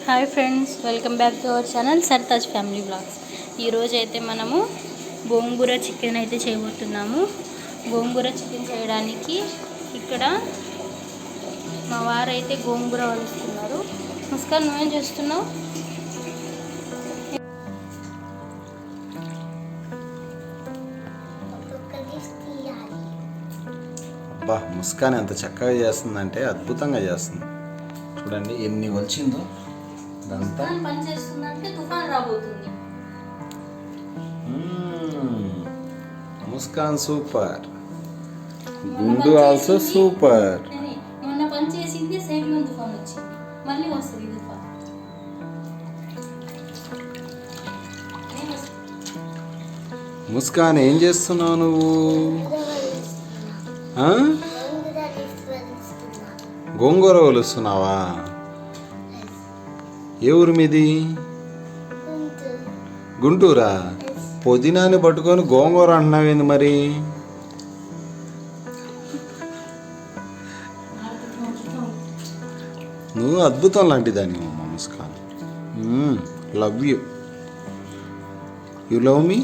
Hi friends, welcome back to our channel Sartaj family blogs. ఈరోజు అయితే మనము గోంగూర చికెన్ అయితే చేయబోతున్నాము. గోంగూర చికెన్ చేయడానికి ఇక్కడ మా వారైతే గోంగూర వలుస్తున్నారు. ముస్కాన్, నువ్వేం చేస్తున్నావు? అబ్బా, ముస్కాన్ ఎంత చక్కగా చేస్తుందంటే అద్భుతంగా చేస్తుంది. చూడండి ఎన్ని వచ్చిందో. పని చేస్తుందంటే తుఫాన్ రాబోతుంది. ముస్కాన్ సూపర్, గుండు ఆల్సో సూపర్. మొన్న పని చేసింది, సైక్లోన్ తుఫాన్ వచ్చింది, మళ్ళీ వస్తుంది తుఫాన్. ముస్కాన్, ఏం చేస్తున్నావు నువ్వు? గోంగూర వలుస్తున్నావా? ఏ ఊరు మీది? గుంటూరా? పుదీనాన్ని పట్టుకొని గోంగూర అంటున్నావేంది మరి? నువ్వు అద్భుతం లాంటిదాని అమ్మ Muskan. Love you. You love me?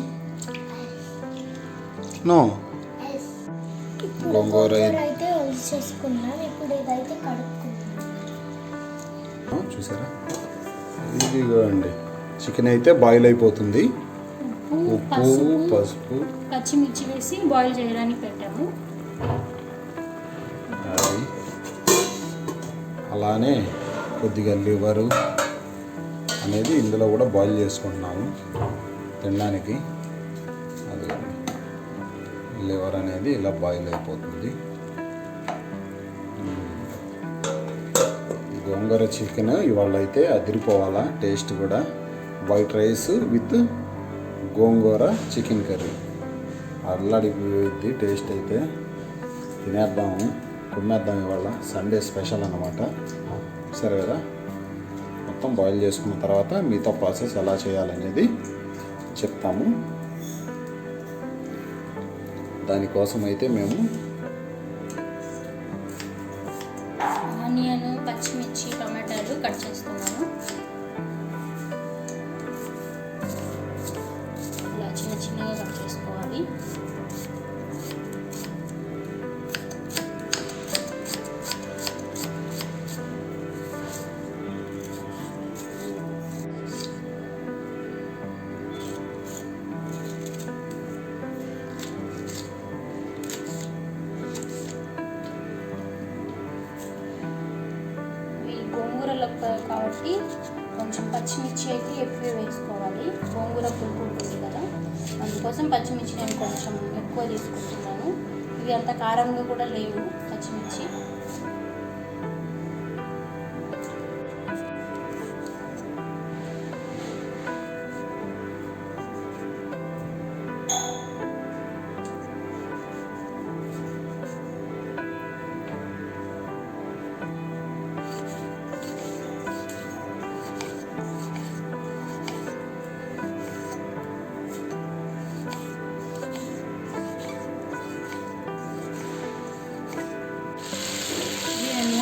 No. గోంగూర అయితే చేసుకున్నాం. ఇప్పుడు ఇదైతే కడుక్కుంటున్నాం. చూసారా, ఇదిగోండి చికెన్ అయితే బాయిల్ అయిపోతుంది. ఉప్పు, పసుపు, పచ్చిమిర్చి వేసి బాయిల్ చేయడానికి పెట్టాము. అది అలానే కొద్దిగా లివరు అనేది ఇందులో కూడా బాయిల్ చేసుకుంటున్నాము తినడానికి. అది లివర్ అనేది ఇలా బాయిల్ అయిపోతుంది. గోంగూర చికెన్ ఇవాళ అయితే అదిరిపోవాలా టేస్ట్ కూడా. White rice with gongura chicken curry అల్లాడిపోయింది టేస్ట్ అయితే. తినేద్దాము, కుమ్మేద్దాం. ఇవాళ సండే స్పెషల్ అన్నమాట. సరే కదా, మొత్తం బాయిల్ చేసుకున్న తర్వాత మిగతా ప్రాసెస్ ఎలా చేయాలనేది చెప్తాము. దానికోసం అయితే మేము ఆనియన్, పచ్చిమిర్చి, టమాటాలు కట్ చేస్తున్నాను. ఇలా చిన్న చిన్నగా కట్ చేసుకోవాలి. గోంగూరలో కాబట్టి కొంచెం పచ్చిమిర్చి అయితే ఎక్కువ వేసుకోవాలి. గోంగూర పులుపు ఉంటుంది కదా, అందుకోసం పచ్చిమిర్చి నేను కొంచెం ఎక్కువ తీసుకుంటున్నాను. ఇవి అంత కారంగా కూడా లేవు పచ్చిమిర్చి.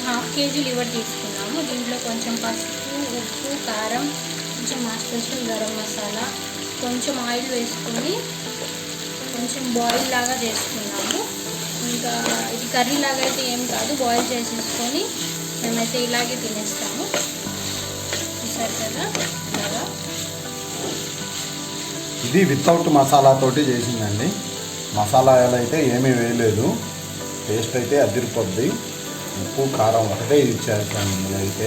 హాఫ్ కేజీ లివర్ తీసుకున్నాము. దీంట్లో కొంచెం పసుపు, ఉప్పు, కారం, కొంచెం మా స్పెషల్ గరం మసాలా, కొంచెం ఆయిల్ వేసుకొని కొంచెం బాయిల్ లాగా చేసుకున్నాము. ఇంకా ఇది కర్రీ లాగా అయితే ఏం కాదు, బాయిల్ చేసేసుకొని మేమైతే ఇలాగే తినేస్తాము. చూసారు కదా ఇలాగా. ఇది వితౌట్ మసాలాతోటి చేసిందండి. మసాలాలు అయితే ఏమీ వేయలేదు. టేస్ట్ అయితే అదిరిపోద్ది. ఉప్పు, కారం ఒకటే యూజ్ చేస్తాను ఇందులో అయితే.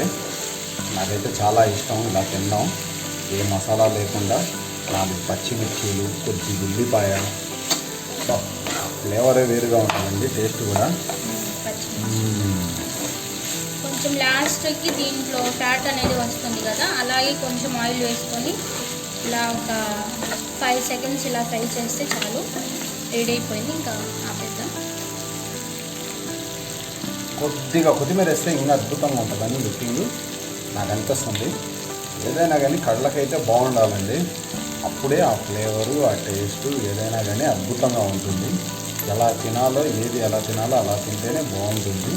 నాకైతే చాలా ఇష్టం ఇలా తిన్నాం, ఏ మసాలా లేకుండా. 4 పచ్చిమిర్చీలు, కొద్ది ఉల్లిపాయ, ఫ్లేవరే వేరుగా ఉంటుందండి టేస్ట్ కూడా. కొంచెం లాస్ట్కి దీంట్లో ఫ్యాట్ అనేది వస్తుంది కదా, అలాగే కొంచెం ఆయిల్ వేసుకొని ఇలా ఒక 5 సెకండ్స్ ఇలా ఫ్రై చేస్తే చాలు, రెడీ అయిపోయింది. ఇంకా ఆపేద్దాం. కొద్దిగా కొత్తిమీర వేస్తే ఇంకా అద్భుతంగా ఉంటుందని లుకింగ్ నాకు అనిపిస్తుంది. ఏదైనా కానీ కళ్ళకైతే బాగుండాలండి, అప్పుడే ఆ ఫ్లేవరు, ఆ టేస్ట్ ఏదైనా కానీ అద్భుతంగా ఉంటుంది. ఎలా తినాలో, ఏది ఎలా తినాలో అలా తింటేనే బాగుంటుంది.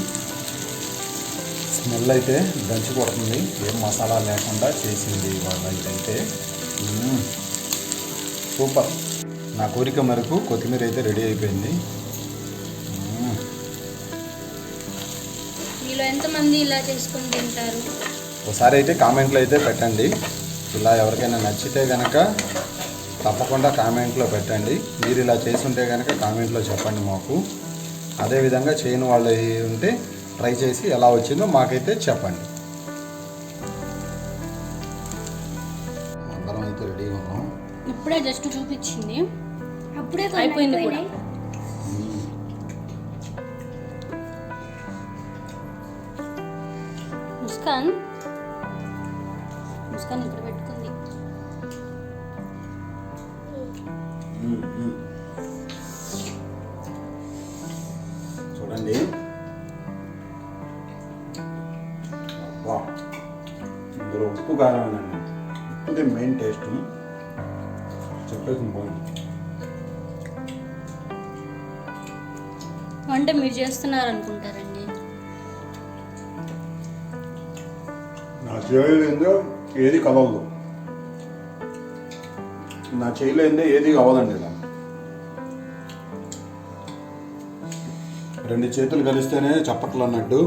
స్మెల్ అయితే దంచి కొడుతుంది. ఏం మసాలా లేకుండా చేసింది వాళ్ళైతే. సూపర్. నా కోరిక మేరకు కొత్తిమీర అయితే రెడీ అయిపోయింది. మీలో ఎంతమంది ఇలా చేసుకుని తింటారు? ఒకసారి అయితే కామెంట్లో అయితే పెట్టండి. ఇలా ఎవరికైనా నచ్చితే కనుక తప్పకుండా కామెంట్లో పెట్టండి. మీరు ఇలా చేసుంటే కనుక కామెంట్లో చెప్పండి మాకు. అదేవిధంగా చేయని వాళ్ళు ఉంటే ట్రై చేసి ఎలా వచ్చిందో మాకైతే చెప్పండి. అందరం అయితే రెడీగా ఉన్నాం. ఇప్పుడే జస్ట్ చూపించింది, అప్పుడే అయిపోయింది కూడా. ముస్కాన్ ఇక్కడ పెట్టుకుంది. చూడండి, ఇందులో ఉప్పు కారమేనండి. ఉప్పుది మెయిన్ టేస్ట్. చెప్పేసి పోయింది. వంట మీరు చేస్తున్నారు అనుకుంటారండి. నా చేయలేందో ఏది కలవదు. నా చేయలేందే ఏది కావదండి. ఇలా 2 చేతులు కలిస్తేనే చప్పట్లు అన్నట్టు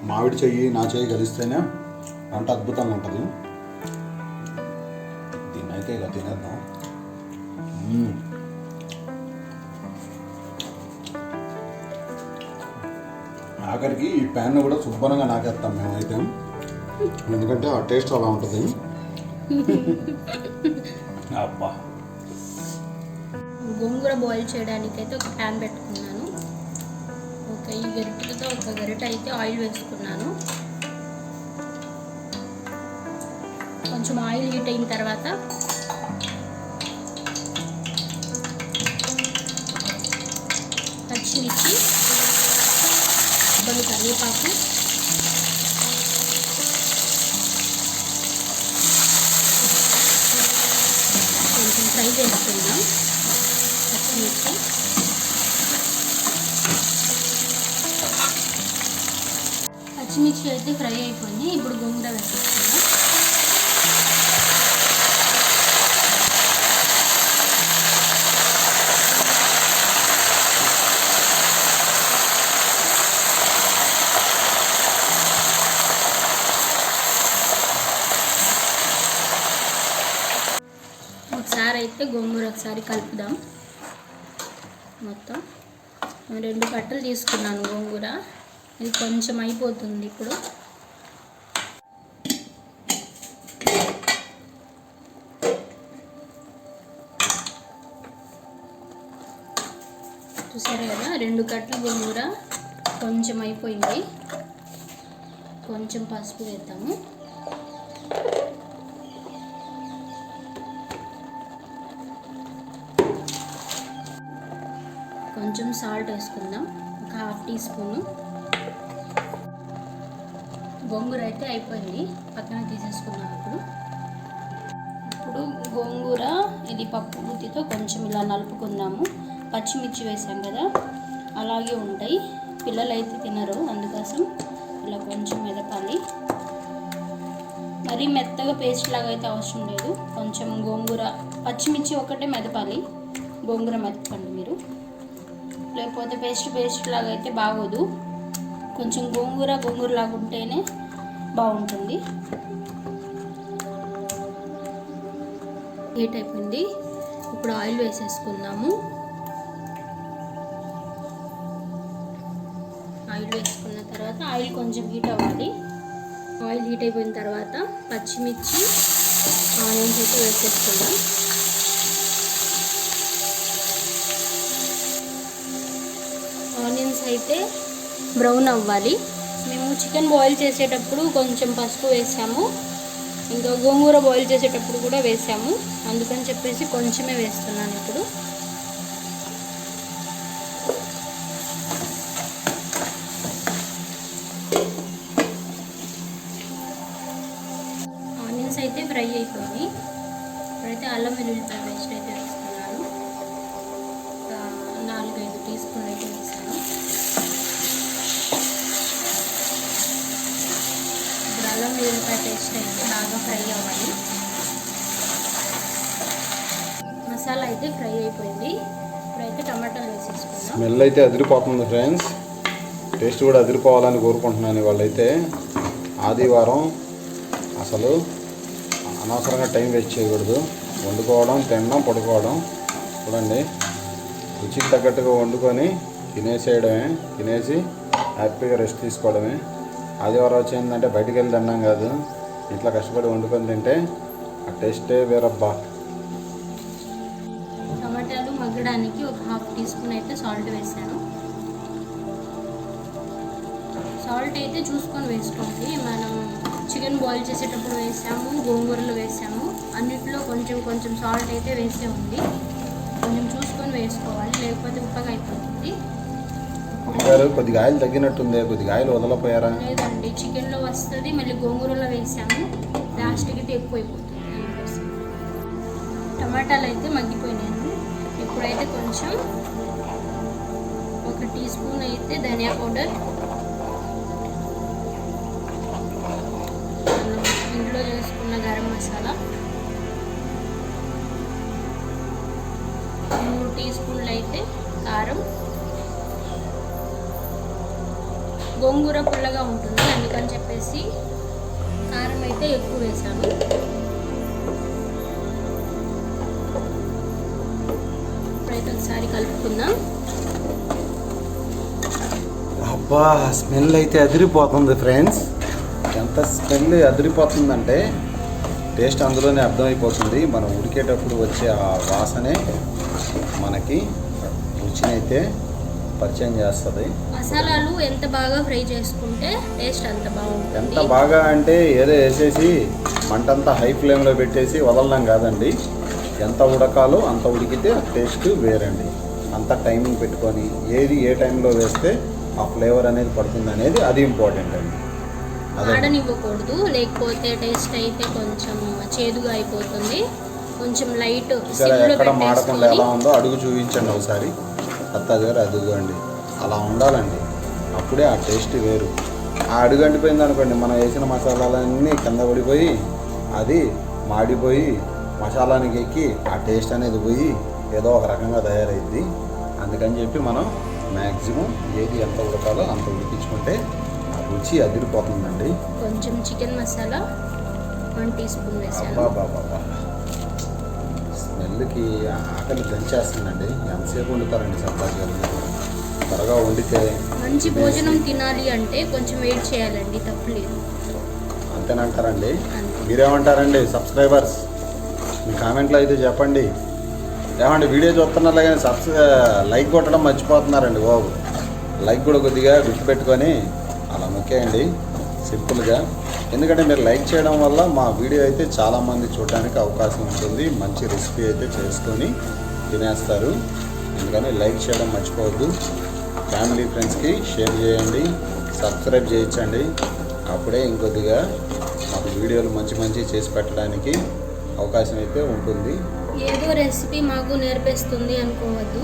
మామిడి చెయ్యి నా చెయ్యి కలిస్తేనే వంట అద్భుతంగా ఉంటుంది. దీన్నైతే ఇలా తినేద్దాం. ఆఖరికి ఈ ప్యాన్ కూడా శుభ్రంగా నాకేస్తాం మేమైతే, ఎందుకంటే ఆ టేస్ట్ అలా ఉంటుంది. అబ్బా, గోంగూర బాయిల్ చేయడానికి అయితే ఒక ప్యాన్ పెట్టుకున్నాను. ఈ గరిటెతో ఒక గరిట అయితే ఆయిల్ వేసుకున్నాను. కొంచెం ఆయిల్ హీట్ అయిన తర్వాత పచ్చిమిర్చి, కరివేపాకు, కొంచెం ఫ్రై చేసుకుందాం. పచ్చిమిర్చి అయితే ఫ్రై అయిపోయింది. ఇప్పుడు గోంగూర వేసేసుకుందాం. ఒకసారి అయితే గోంగూర ఒకసారి కలుపుదాం. మొత్తం 2 కట్టలు తీసుకున్నాను గోంగూర. ఇది కొంచెం అయిపోతుంది ఇప్పుడు. చూసారు కదా, 2 కట్టలు గోంగూర కొంచెం అయిపోయింది. కొంచెం పసుపు వేద్దాము. కొంచెం సాల్ట్ వేసుకుందాం, ఒక 1/2 టీ స్పూను. గోంగూర అయితే అయిపోయింది, పక్కన తీసేసుకున్నాం. ఇప్పుడు గోంగూర ఇది పప్పు గుత్తితో కొంచెం ఇలా నలుపుకుందాము. పచ్చిమిర్చి వేసాం కదా, అలాగే ఉంటాయి. పిల్లలు అయితే తినరు, అందుకోసం ఇలా కొంచెం మెదపాలి. మరీ మెత్తగా పేస్ట్ లాగా అయితే అవసరం లేదు. కొంచెం గోంగూర పచ్చిమిర్చి ఒకటే మెదపాలి. గోంగూర మెదపండి మీరు, లేకపోతే పేస్ట్ లాగా అయితే బాగోదు. కొంచెం గోంగూర లాగా ఉంటేనే బాగుంటుంది. హీట్ అయిపోయింది, ఇప్పుడు ఆయిల్ వేసేసుకుందాము. ఆయిల్ వేసుకున్న తర్వాత ఆయిల్ కొంచెం హీట్ అవ్వాలి. ఆయిల్ హీట్ అయిపోయిన తర్వాత పచ్చిమిర్చి, ఆనియన్స్ అయితే వేసేసుకుందాం. ఆనియన్స్ అయితే బ్రౌన్ అవ్వాలి. మేము చికెన్ బాయిల్ చేసేటప్పుడు కొంచెం పసుపు వేసాము, ఇంకా గోంగూర బాయిల్ చేసేటప్పుడు కూడా వేసాము. అందుకని చెప్పేసి కొంచెమే వేస్తున్నాను ఇప్పుడు. ఆనియన్స్ అయితే ఫ్రై అయిపోయి ఇప్పుడైతే అల్లం వెల్లుల్లిపాయ పేస్ట్ అయితే వేస్తున్నాను. 4-5 టీ స్పూన్లు అయితే వేసాను. వెల్లుల్లిపాయ పేస్ట్ అయితే బాగా ఫ్రై అవ్వాలి. మసాలా అయితే ఫ్రై అయిపోయింది. ఇప్పుడైతే టమాటాలు వేసేసుకుందాం. స్మెల్ అయితే అదిరిపోతుంది ఫ్రెండ్స్. టేస్ట్ కూడా అదిరిపోవాలని కోరుకుంటున్నాను. వాళ్ళైతే ఆదివారం అసలు అనవసరంగా టైం వేస్ట్ చేయకూడదు. వండుకోవడం, తినడం, పడుకోవడం. చూడండి, రుచికి తగ్గట్టుగా వండుకొని తినేసేయడమే, తినేసి హ్యాపీగా రెస్ట్ తీసుకోవడమే. ఆదివారం వచ్చిందంటే బయటికి వెళ్ళి తిన్నాం కాదు, ఇట్లా కష్టపడి వండుకొని తింటే ఆ టేస్టే వేరబ్బా. టమాటాలు మగ్గడానికి ఒక 1/2 టీ స్పూన్ అయితే సాల్ట్ వేసాను. సాల్ట్ అయితే చూసుకొని వేసుకోండి. మనం చికెన్ బాయిల్ చేసేటప్పుడు వేసాము, గోంగూరలో వేసాము, అన్నిట్లో కొంచెం కొంచెం సాల్ట్ అయితే వేసే ఉంది. కొంచెం చూసుకొని వేసుకోవాలి, లేకపోతే ఉప్పగా అయిపోతుంది. కొద్దిగా ఆయిల్ తగ్గినట్టుంది, కొద్దిగా ఆయిల్ వదలపోయారా? లేదండి, చికెన్లో వస్తుంది, మళ్ళీ గోంగూరలో వేసాము, లాస్ట్కి అయితే ఎక్కువ అయిపోతుంది. అందుకోసం టమాటాలు అయితే మగ్గిపోయినాయి. ఇప్పుడైతే కొంచెం 1 టీ స్పూన్ అయితే ధనియా పౌడర్, ఇంట్లో చేసుకున్న గరం మసాలా, 3 టీ స్పూన్లు అయితే కారం. గోంగూర పుల్లగా ఉంటుంది, అందుకని చెప్పేసి కారం అయితే ఎక్కువ వేసాను. ఇప్పుడైతే ఒకసారి కలుపుకుందాం. అబ్బా, స్మెల్ అయితే అదిరిపోతుంది ఫ్రెండ్స్. ఎంత స్మెల్ అదిరిపోతుందంటే టేస్ట్ అందులోనే అర్థమైపోతుంది. మనం ఉడికేటప్పుడు వచ్చే ఆ వాసనే మనకి రుచిని అయితే పరిచయం చేస్తుంది. మసాలాలు ఎంత బాగా ఫ్రై చేసుకుంటే టేస్ట్ అంత బాగుంటుంది. ఎంత బాగా అంటే ఏదో వేసేసి మంటంతా హై ఫ్లేమ్లో పెట్టేసి వదలడం కాదండి. ఎంత ఉడకాలో అంత ఉడికితే టేస్ట్ వేరండి. అంత టైమింగ్ పెట్టుకొని ఏది ఏ టైంలో వేస్తే ఆ ఫ్లేవర్ అనేది పడుతుంది అనేది అది ఇంపార్టెంట్ అండి. ఆడనివ్వకూడదు, లేకపోతే టేస్ట్ అయితే కొంచెం చేదుగా అయిపోతుంది. కొంచెం లైట్ ఎక్కడ మాడకుండా ఎలా ఉందో అడుగు చూపించండి ఒకసారి. అత్తగారు అదుగోండి, అలా ఉండాలండి. అప్పుడే ఆ టేస్ట్ వేరు. ఆ అడుగు అంటిపోయింది అనుకోండి, మనం వేసిన మసాలాలన్నీ కింద పడిపోయి అది మాడిపోయి మసాలానికి ఎక్కి ఆ టేస్ట్ అనేది పోయి ఏదో ఒక రకంగా తయారైద్ది. అందుకని చెప్పి మనం మ్యాక్సిమం ఏది ఎంత ఉడకాలో అంత ఉడికించుకుంటే ఆ రుచి అదిరిపోతుందండి. కొంచెం చికెన్ మసాలా 1 టీ స్పూన్ వేసాను. బాబా, స్మెల్కి ఆకలి దంచేస్తుందండి. ఎంతసేపు వండుతారండి సర్దార్ గారు? త్వరగా వండితే మంచి భోజనం తినాలి అంటే కొంచెం వెయిట్ చేయాలండి, తప్పులేదు. అంతేనంటారండి? మీరేమంటారండి సబ్స్క్రైబర్స్? మీ కామెంట్లో అయితే చెప్పండి. ఏమండి, వీడియో చూస్తున్నారులే కానీ లైక్ కొట్టడం మర్చిపోతున్నారండి బాబు. లైక్ కూడా కొద్దిగా గుర్తుపెట్టుకొని అలా నొక్కేయండి సింపుల్గా. ఎందుకంటే మీరు లైక్ చేయడం వల్ల మా వీడియో అయితే చాలామంది చూడడానికి అవకాశం ఉంటుంది. మంచి రెసిపీ అయితే చేసుకొని తినేస్తారు. అందుకని లైక్ చేయడం మర్చిపోవద్దు. ఫ్యామిలీ ఫ్రెండ్స్కి షేర్ చేయండి, సబ్స్క్రైబ్ చేయించండి. అప్పుడే ఇంకొద్దిగా మాకు వీడియోలు మంచి చేసి పెట్టడానికి అవకాశం అయితే ఉంటుంది. ఏదో రెసిపీ మాకు నేర్పిస్తుంది అనుకోవద్దు.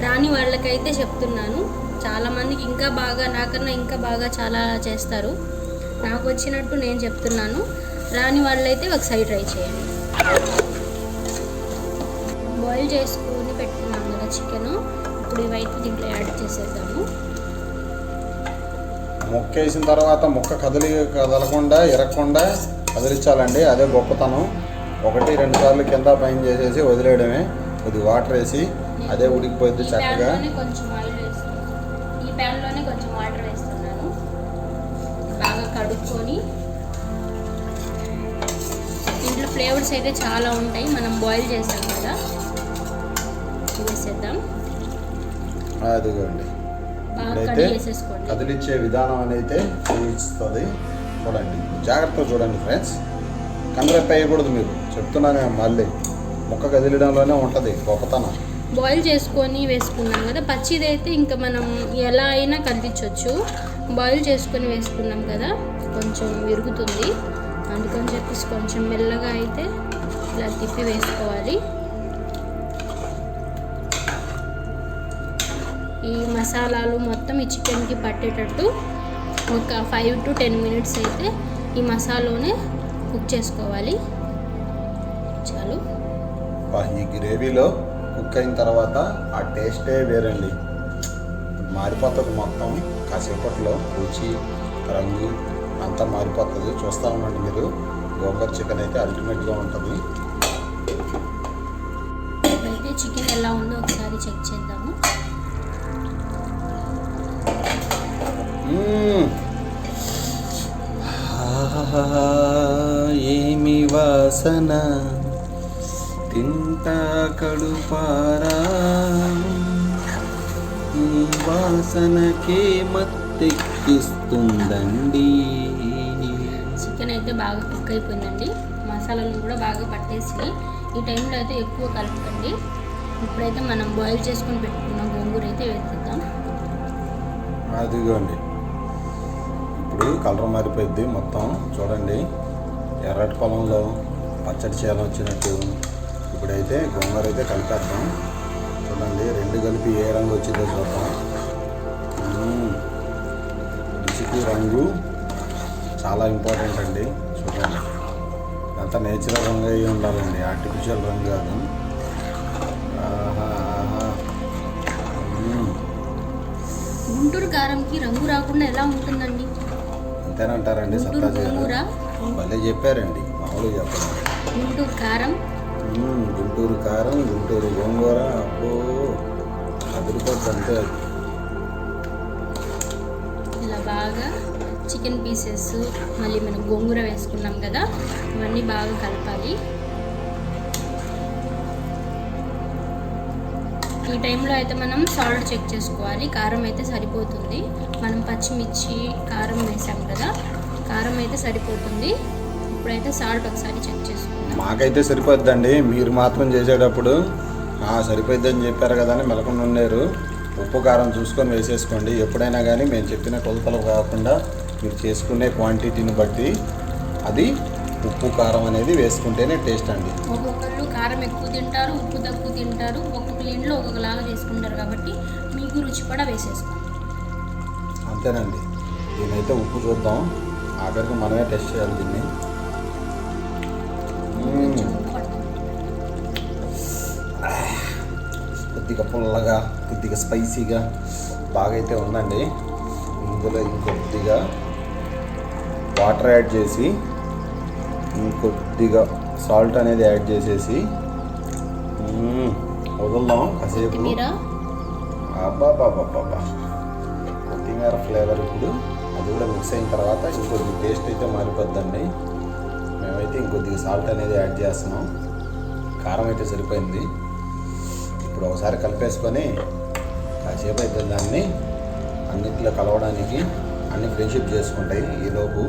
రాని వాళ్ళకైతే చెప్తున్నాను, చాలామందికి ఇంకా బాగా, నాకన్నా ఇంకా బాగా చాలా చేస్తారు. నాకు వచ్చినట్టు నేను చెప్తున్నాను. రాని వాళ్ళైతే ఒకసారి ట్రై చేయండి. బాయిల్ చేసుకుని పెట్టుకున్నాం కదా చికెన్, ఇప్పుడు ఇవైతే దీంట్లో యాడ్ చేసేద్దాము. ముక్క వేసిన తర్వాత ముక్క కదలకుండా ఎరగకుండా కదిలించాలండి. అదే గొప్పతనం. 1-2 సార్లు కింద పైన చేసేసి వదిలేయడమే. కొద్ది వాటర్ వేసి అదే ఉడికిపోయింది చక్కగా. కొంచెం ఆయిల్ వేస్తున్నాను, ఈ ప్యాన్లోనే కొంచెం వాటర్ వేస్తున్నాను. బాగా కడుక్కొని, ఇంట్లో ఫ్లేవర్స్ అయితే చాలా ఉంటాయి, మనం బాయిల్ చేసాం కదా, వేసేద్దాం. అదిగోండి, బాగా ఇప్పుడైతే వేసేసుకోండి. కదిలించే విధానం అనేది చూపిస్తుంది. చూడండి, జాగ్రత్తగా చూడండి ఫ్రెండ్స్. కందరెప్ప వేయకూడదు. మీరు చెప్తున్నాను మళ్ళీ, ముక్క కదిలడంలోనే ఉంటుంది గొప్పతనం. బాయిల్ చేసుకొని వేసుకున్నాం కదా, పచ్చిది అయితే ఇంకా మనం ఎలా అయినా కదిలించవచ్చు. బాయిల్ చేసుకొని వేసుకున్నాం కదా, కొంచెం విరుగుతుంది. అందుకని చెప్పేసి కొంచెం మెల్లగా అయితే ఇలా తిప్పి వేసుకోవాలి. ఈ మసాలాలు మొత్తం ఈ చికెన్కి పట్టేటట్టు ఒక 5 to 10 minutes అయితే ఈ మసాలానే కుక్ చేసుకోవాలి. చాలు. ఈ గ్రేవీలో కుక్ అయిన తర్వాత ఆ టేస్టే వేరండి, మారిపోతుంది మొత్తం. కాసేపట్లో రుచి, రంగు అంతా మారిపోతుంది. చూస్తూ ఉండండి మీరు. గోంగూర చికెన్ అయితే అల్టిమేట్గా ఉంటుంది. అయితే చికెన్ ఎలా ఉందో ఒకసారి చెక్ చేద్దాము. ఏమి వాసన, తింటా కడుపారా, ఈ వాసనకే మత్తెక్కిస్తుందండి. చికెన్ అయితే బాగా కుక్ అయిపోయిందండి. మసాలాలు కూడా బాగా పట్టేసి ఈ టైంలో అయితే ఎక్కువ కలుపుకండి. ఇప్పుడైతే మనం బాయిల్ చేసుకొని పెట్టుకున్న గోంగూర అయితే వేసేద్దాం. అదిగోండి, ఇప్పుడు కలర్ మారిపోయింది మొత్తం. చూడండి, ఎర్రటి పొలంలో పచ్చడి చేయాలని వచ్చినట్టు. ఇప్పుడైతే గోంగూర అయితే కలిపేద్దాం. చూడండి, రెండు కలిపి ఏ రంగు వచ్చిందో చూద్దాం. రుచికి రంగు చాలా ఇంపార్టెంట్ అండి. చూడండి, అంతా నేచురల్ రంగు అయి ఉండాలండి, ఆర్టిఫిషియల్ రంగు కాదు. గుంటూరు కారంకి రంగు రాకుండా ఎలా ఉంటుందండి? అంతేనంటారండి సత్తాజీ గారు. భలే చెప్పారండి, మామూలుగా చెప్పండి. గుంటూరు కారం, గుంటూరు కారం, గుంటూరు గోంగూర, అబ్బో అదిరిపోద్ది అంతే. ఇలా బాగా చికెన్ పీసెస్, మళ్ళీ మనం గోంగూర వేసుకున్నాం కదా, ఇవన్నీ బాగా కలపాలి. ఈ టైంలో అయితే మనం సాల్ట్ చెక్ చేసుకోవాలి. కారం అయితే సరిపోతుంది. మనం పచ్చిమిర్చి కారం వేసాం కదా, కారం అయితే సరిపోతుంది. ఇప్పుడైతే సాల్ట్ ఒకసారి చెక్ చేసుకుందాం. మాకైతే సరిపోద్దండి, మీరు మాత్రం చేసేటప్పుడు సరిపోద్ది అని చెప్పారు కదా అని మెలకుండా ఉన్నారు. ఉప్పు కారం చూసుకొని వేసేసుకోండి. ఎప్పుడైనా కానీ మేము చెప్పిన కొలతలు కాకుండా మీరు చేసుకునే క్వాంటిటీని బట్టి అది ఉప్పు కారం అనేది వేసుకుంటేనే టేస్ట్ అండి. ఒక్కొక్కళ్ళు కారం ఎక్కువ తింటారు, ఉప్పు తక్కువ తింటారు. ఒక్కొక్కరి ఇంట్లో ఒక్కొక్కలాగా చేసుకుంటారు కాబట్టి మీకు రుచి కూడా వేసేసుకోండి. అంతేనండి. దీనైతే ఉప్పు చూద్దాం, ఆఖరికి మనమే టెస్ట్ చేయాలి దీన్ని. కొద్దిగా పుల్లగా, కొద్దిగా స్పైసీగా బాగా అయితే ఉందండి. ఇందులో ఇంకొద్దిగా వాటర్ యాడ్ చేసి, ఇంకొద్దిగా సాల్ట్ అనేది యాడ్ చేసేసి వదులుదాం కాసేపు. అబ్బాబాబాబా, కొత్తిమీర ఫ్లేవర్ ఇప్పుడు అది కూడా మిక్స్ అయిన తర్వాత ఇంకొద్ది టేస్ట్ అయితే మారిపోద్దండి. మేమైతే ఇంకొద్దిగా సాల్ట్ అనేది యాడ్ చేస్తున్నాం. కారం అయితే సరిపోయింది. ఇప్పుడు ఒకసారి కలిపేసుకొని కాసేపు అయితే దాన్ని అన్నిట్లో కలవడానికి అన్ని ఫ్రెండ్షిప్ చేసుకుంటాయి. ఈలోపు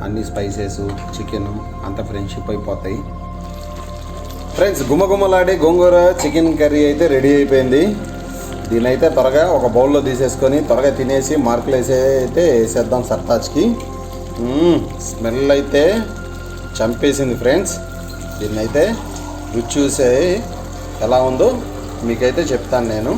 అన్ని స్పైసెస్, చికెన్ అంత ఫ్రెండ్షిప్ అయిపోతాయి. ఫ్రెండ్స్, గుమ్మగుమ్మలాడే గోంగూర చికెన్ కర్రీ అయితే రెడీ అయిపోయింది. దీని అయితే త్వరగా ఒక బౌల్లో తీసేసుకొని త్వరగా తినేసి మార్కులు అయితే వేసేద్దాం సర్తాజ్కి. స్మెల్ అయితే చంపేసింది ఫ్రెండ్స్. దీన్ని అయితే రుచి చూసే ఎలా ఉందో మీకైతే చెప్తాను నేను.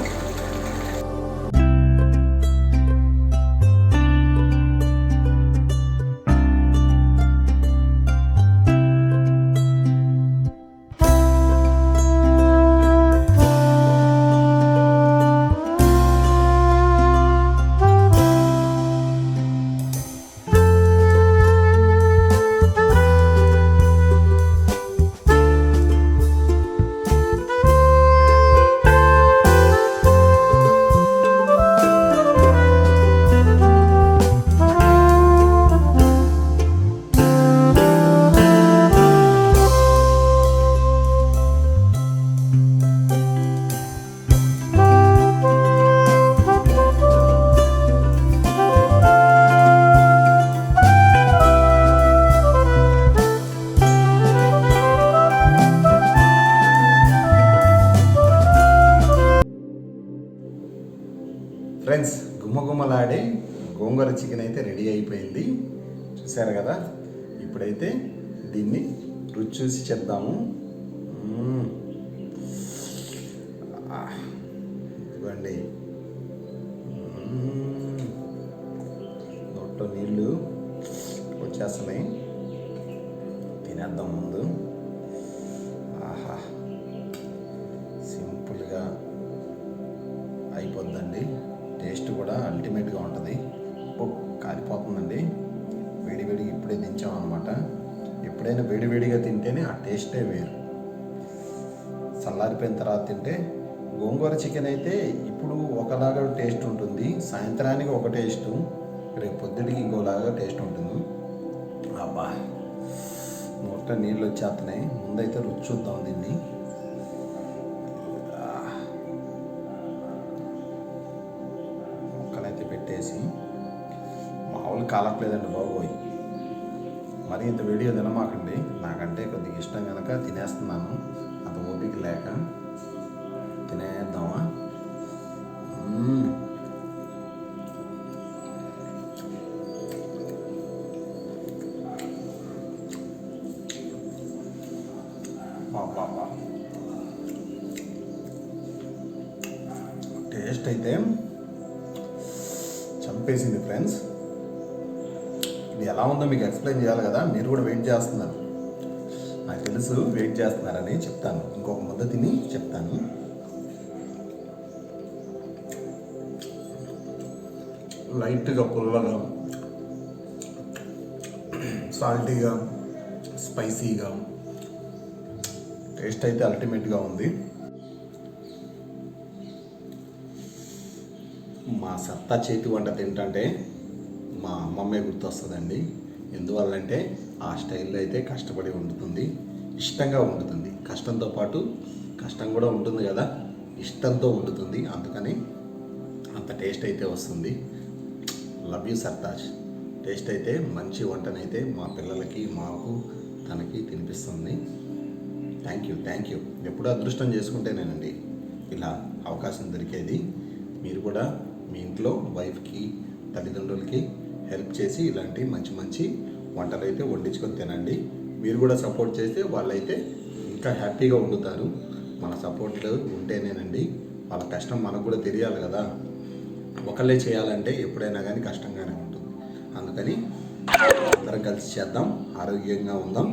ఫ్రెండ్స్, గుమ్మగుమ్మలాడే గోంగూర చికెన్ అయితే రెడీ అయిపోయింది. చూసారు కదా. ఇప్పుడైతే దీన్ని రుచి చూసి చెప్దాము. ఇవ్వండి, నోట్లో నీళ్ళు వచ్చేస్తున్నాయి. తినేద్దాం ముందు. ఆహా, సింపుల్గా అయిపోద్దండి. టేస్ట్ కూడా అల్టిమేట్గా ఉంటుంది. కాలిపోతుందండి. వేడివేడిగా ఇప్పుడే దించామన్నమాట. ఎప్పుడైనా వేడివేడిగా తింటేనే ఆ టేస్టే వేరు. చల్లారిపోయిన తర్వాత తింటే గోంగూర చికెన్ అయితే ఇప్పుడు ఒకలాగా టేస్ట్ ఉంటుంది, సాయంత్రానికి ఒక టేస్టు, రేపు పొద్దుటికి ఇంకోలాగా టేస్ట్ ఉంటుంది. అబ్బా, నోట నీళ్ళు వచ్చేస్తున్నాయి. ముందైతే రుచి చూద్దాం దీన్ని. ముక్కలైతే పెట్టేసి మామూలు కాలట్లేదండి బాబోయ్. మరి ఇంత వీడియో తినమాకండి. నాకంటే కొద్దిగా ఇష్టం కనుక తినేస్తున్నాను. అంత ఓపిక లేక తినేద్దామా. టేస్ట్ అయితే చంపేసింది ఫ్రెండ్స్. ఇది ఎలా ఉందో మీకు ఎక్స్ప్లెయిన్ చేయాలి కదా. మీరు కూడా వెయిట్ చేస్తున్నారు, నాకు తెలుసు వెయిట్ చేస్తున్నారని. చెప్తాను, ఇంకొక ముద్ద తిని చెప్తాను. లైట్గా పుల్లగా, సాల్టీగా, స్పైసీగా, టేస్ట్ అయితే అల్టిమేట్గా ఉంది. మా సత్తా చేతి వంట తింటుంటే మా అమ్మమ్మే గుర్తొస్తుందండి. ఎందువల్లంటే ఆ స్టైల్లో అయితే కష్టపడి వండుతుంది, ఇష్టంగా వండుతుంది. కష్టంతో పాటు కష్టం కూడా ఉంటుంది కదా, ఇష్టంతో వండుతుంది. అందుకని అంత టేస్ట్ అయితే వస్తుంది. Love you Sartaj. టేస్ట్ అయితే మంచి వంటనైతే మా పిల్లలకి, మాకు, తనకి తినిపిస్తుంది. Thank you. ఎప్పుడూ అదృష్టం చేసుకుంటేనేనండి ఇలా అవకాశం దొరికేది. మీరు కూడా మీ ఇంట్లో వైఫ్కి, తల్లిదండ్రులకి హెల్ప్ చేసి ఇలాంటి మంచి మంచి వంటలు అయితే వండించుకొని తినండి. మీరు కూడా సపోర్ట్ చేస్తే వాళ్ళైతే ఇంకా హ్యాపీగా వండుతారు. మన సపోర్ట్ ఉంటేనేనండి. వాళ్ళ కష్టం మనకు కూడా తెలియాలి కదా. ఒకళ్ళే చేయాలంటే ఎప్పుడైనా కానీ కష్టంగానే ఉంటుంది. అందుకని అందరం కలిసి చేద్దాం, ఆరోగ్యంగా ఉందాం.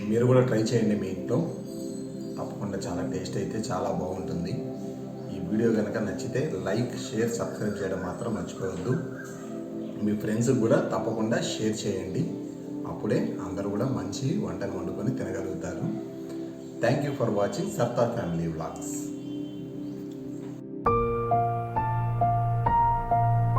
మీరు కూడా ట్రై చేయండి మీ ఇంట్లో. తప్పకుండా చాలా టేస్ట్ అయితే చాలా బాగుంటుంది. ఈ వీడియో కనుక నచ్చితే లైక్, షేర్, సబ్స్క్రైబ్ చేయడం మాత్రం మర్చిపోవద్దు. మీ ఫ్రెండ్స్కి కూడా తప్పకుండా షేర్ చేయండి. అప్పుడే అందరూ కూడా మంచి వంటను వండుకొని తినగలుగుతారు. Thank you for watching Sartar family vlogs.